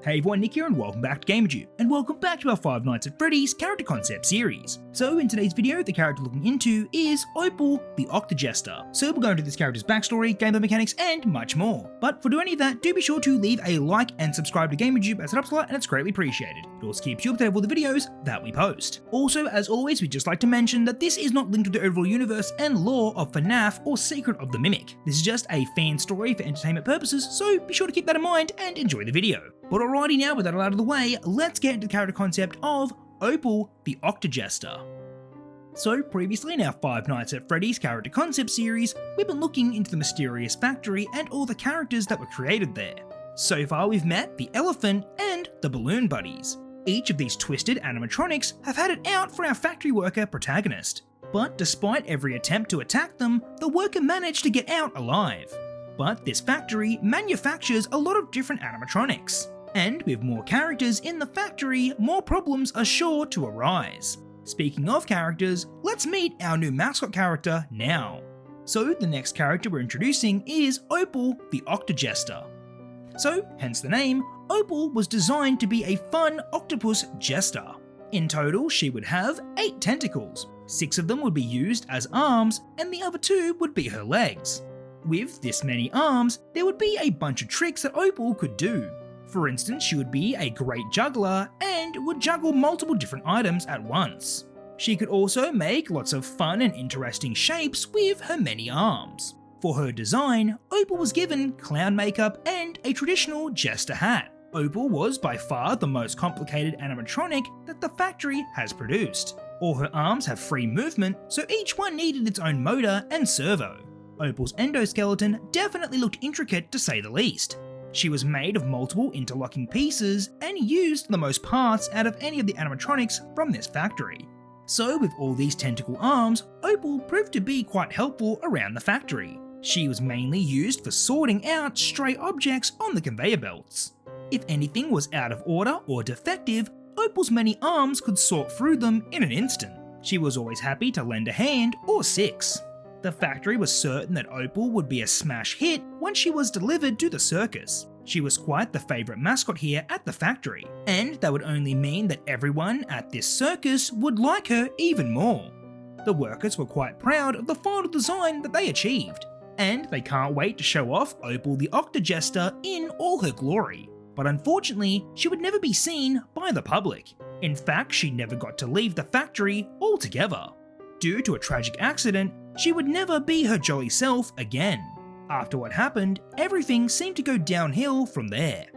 Hey everyone, Nick here and welcome back to Gamerjoob, and welcome back to our Five Nights at Freddy's character concept series. So in today's video, the character looking into is Opal The Octo-Jester. So we'll go into this character's backstory, gameplay mechanics, and much more. But for doing any of that, do be sure to leave a like and subscribe to Gamerjoob as it helps a lot and it's greatly appreciated. It also keeps you updated with all the videos that we post. Also, as always, we'd just like to mention that this is not linked to the overall universe and lore of FNAF or Secret of the Mimic. This is just a fan story for entertainment purposes, so be sure to keep that in mind and enjoy the video. But alrighty, now with that all out of the way, let's get into the character concept of Opal the Octo-Jester. So previously in our Five Nights at Freddy's character concept series, we've been looking into the mysterious factory and all the characters that were created there. So far we've met the elephant and the balloon buddies. Each of these twisted animatronics have had it out for our factory worker protagonist. But despite every attempt to attack them, the worker managed to get out alive. But this factory manufactures a lot of different animatronics. And with more characters in the factory, more problems are sure to arise. Speaking of characters, let's meet our new mascot character now. So the next character we're introducing is Opal the Octo-Jester. So, hence the name, Opal was designed to be a fun octopus jester. In total, she would have 8 tentacles. 6 of them would be used as arms, and the other 2 would be her legs. With this many arms, there would be a bunch of tricks that Opal could do. For instance, she would be a great juggler and would juggle multiple different items at once. She could also make lots of fun and interesting shapes with her many arms. For her design, Opal was given clown makeup and a traditional jester hat. Opal was by far the most complicated animatronic that the factory has produced. All her arms have free movement, so each one needed its own motor and servo. Opal's endoskeleton definitely looked intricate to say the least. She was made of multiple interlocking pieces and used the most parts out of any of the animatronics from this factory. So with all these tentacle arms, Opal proved to be quite helpful around the factory. She was mainly used for sorting out stray objects on the conveyor belts. If anything was out of order or defective, Opal's many arms could sort through them in an instant. She was always happy to lend a hand or 6. The factory was certain that Opal would be a smash hit once she was delivered to the circus. She was quite the favourite mascot here at the factory, and that would only mean that everyone at this circus would like her even more. The workers were quite proud of the final design that they achieved, and they can't wait to show off Opal the Octo-Jester in all her glory. But unfortunately, she would never be seen by the public. In fact, she never got to leave the factory altogether. Due to a tragic accident, she would never be her jolly self again. After what happened, everything seemed to go downhill from there.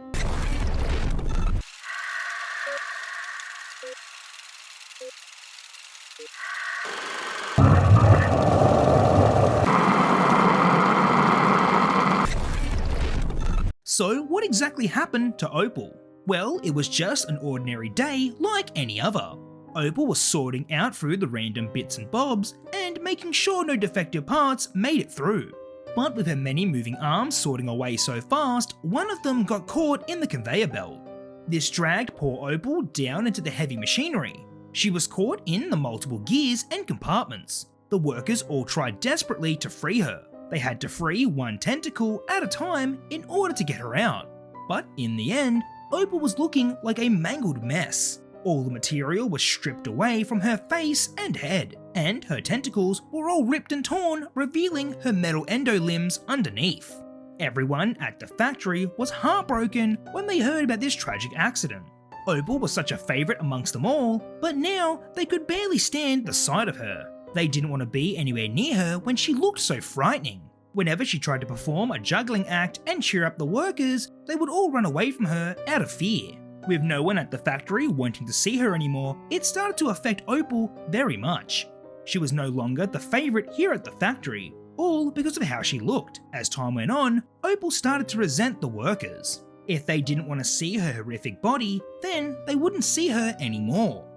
So what exactly happened to Opal? Well, it was just an ordinary day like any other. Opal was sorting out through the random bits and bobs and making sure no defective parts made it through. But with her many moving arms sorting away so fast, one of them got caught in the conveyor belt. This dragged poor Opal down into the heavy machinery. She was caught in the multiple gears and compartments. The workers all tried desperately to free her. They had to free one tentacle at a time in order to get her out. But in the end, Opal was looking like a mangled mess. All the material was stripped away from her face and head, and her tentacles were all ripped and torn, revealing her metal endo limbs underneath. Everyone at the factory was heartbroken when they heard about this tragic accident. Opal was such a favourite amongst them all, but now they could barely stand the sight of her. They didn't want to be anywhere near her when she looked so frightening. Whenever she tried to perform a juggling act and cheer up the workers, they would all run away from her out of fear. With no one at the factory wanting to see her anymore, it started to affect Opal very much. She was no longer the favourite here at the factory, all because of how she looked. As time went on, Opal started to resent the workers. If they didn't want to see her horrific body, then they wouldn't see her anymore.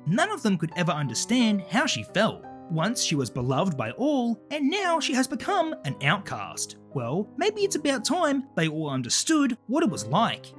None of them could ever understand how she felt. Once she was beloved by all, and now she has become an outcast. Well, maybe it's about time they all understood what it was like.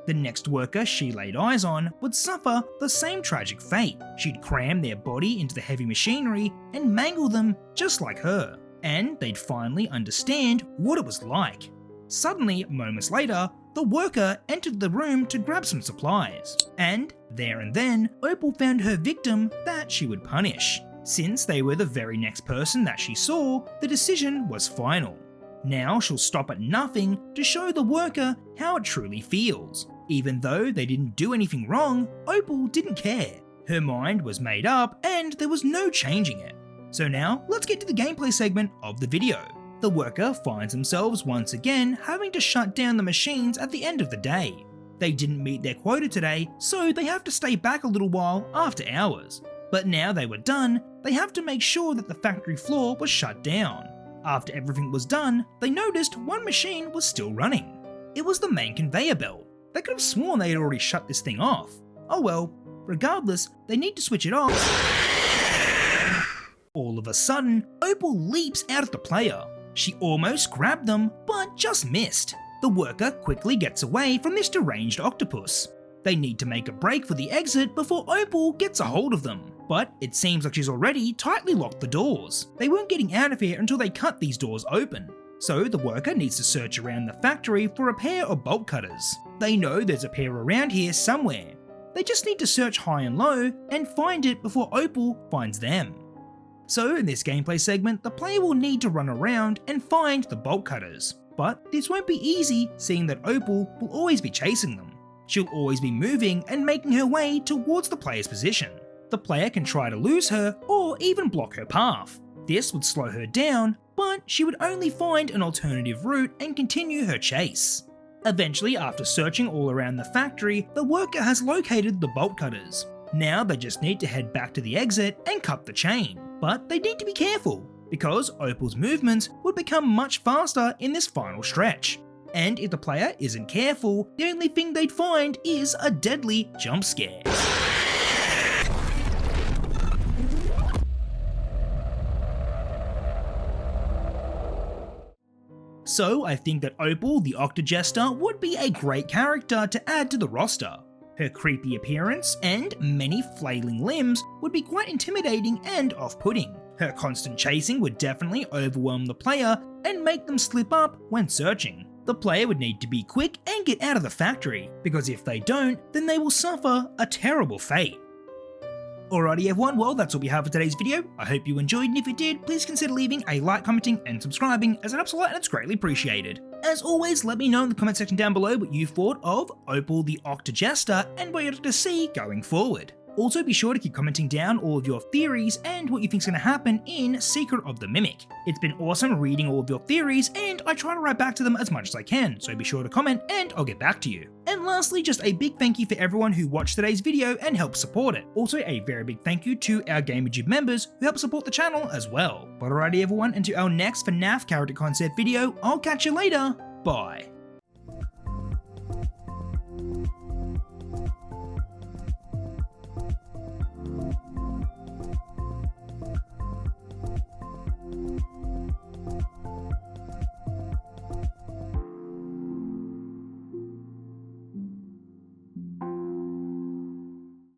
The next worker she laid eyes on would suffer the same tragic fate. She'd cram their body into the heavy machinery and mangle them just like her, and they'd finally understand what it was like. Suddenly, moments later, the worker entered the room to grab some supplies. And there and then, Opal found her victim that she would punish. Since they were the very next person that she saw, the decision was final. Now she'll stop at nothing to show the worker how it truly feels. Even though they didn't do anything wrong, Opal didn't care. Her mind was made up and there was no changing it. So now let's get to the gameplay segment of the video. The worker finds themselves once again having to shut down the machines at the end of the day. They didn't meet their quota today, so they have to stay back a little while after hours. But now they were done, they have to make sure that the factory floor was shut down. After everything was done, they noticed one machine was still running. It was the main conveyor belt. They could have sworn they had already shut this thing off. Oh well, regardless, they need to switch it off. All of a sudden, Opal leaps out at the player. She almost grabbed them, but just missed. The worker quickly gets away from this deranged octopus. They need to make a break for the exit before Opal gets a hold of them. But it seems like she's already tightly locked the doors. They weren't getting out of here until they cut these doors open. So the worker needs to search around the factory for a pair of bolt cutters. They know there's a pair around here somewhere. They just need to search high and low and find it before Opal finds them. So in this gameplay segment, the player will need to run around and find the bolt cutters. But this won't be easy, seeing that Opal will always be chasing them. She'll always be moving and making her way towards the player's position. The player can try to lose her or even block her path. This would slow her down, but she would only find an alternative route and continue her chase. Eventually, after searching all around the factory, the worker has located the bolt cutters. Now they just need to head back to the exit and cut the chain. But they need to be careful, because Opal's movements would become much faster in this final stretch. And if the player isn't careful, the only thing they'd find is a deadly jump scare. So I think that Opal the Octo-Jester would be a great character to add to the roster. Her creepy appearance and many flailing limbs would be quite intimidating and off-putting. Her constant chasing would definitely overwhelm the player and make them slip up when searching. The player would need to be quick and get out of the factory, because if they don't, then they will suffer a terrible fate. Alrighty everyone, well that's all we have for today's video. I hope you enjoyed, and if you did, please consider leaving a like, commenting and subscribing, as it helps a lot and it's greatly appreciated. As always, let me know in the comment section down below what you thought of Opal the Octo-Jester and what you'd like to see going forward. Also be sure to keep commenting down all of your theories and what you think's going to happen in Secret of the Mimic. It's been awesome reading all of your theories, and I try to write back to them as much as I can, so be sure to comment and I'll get back to you. And lastly, just a big thank you for everyone who watched today's video and helped support it. Also a very big thank you to our Gamerjoob members who help support the channel as well. But alrighty everyone, until our next FNAF character concept video, I'll catch you later, bye.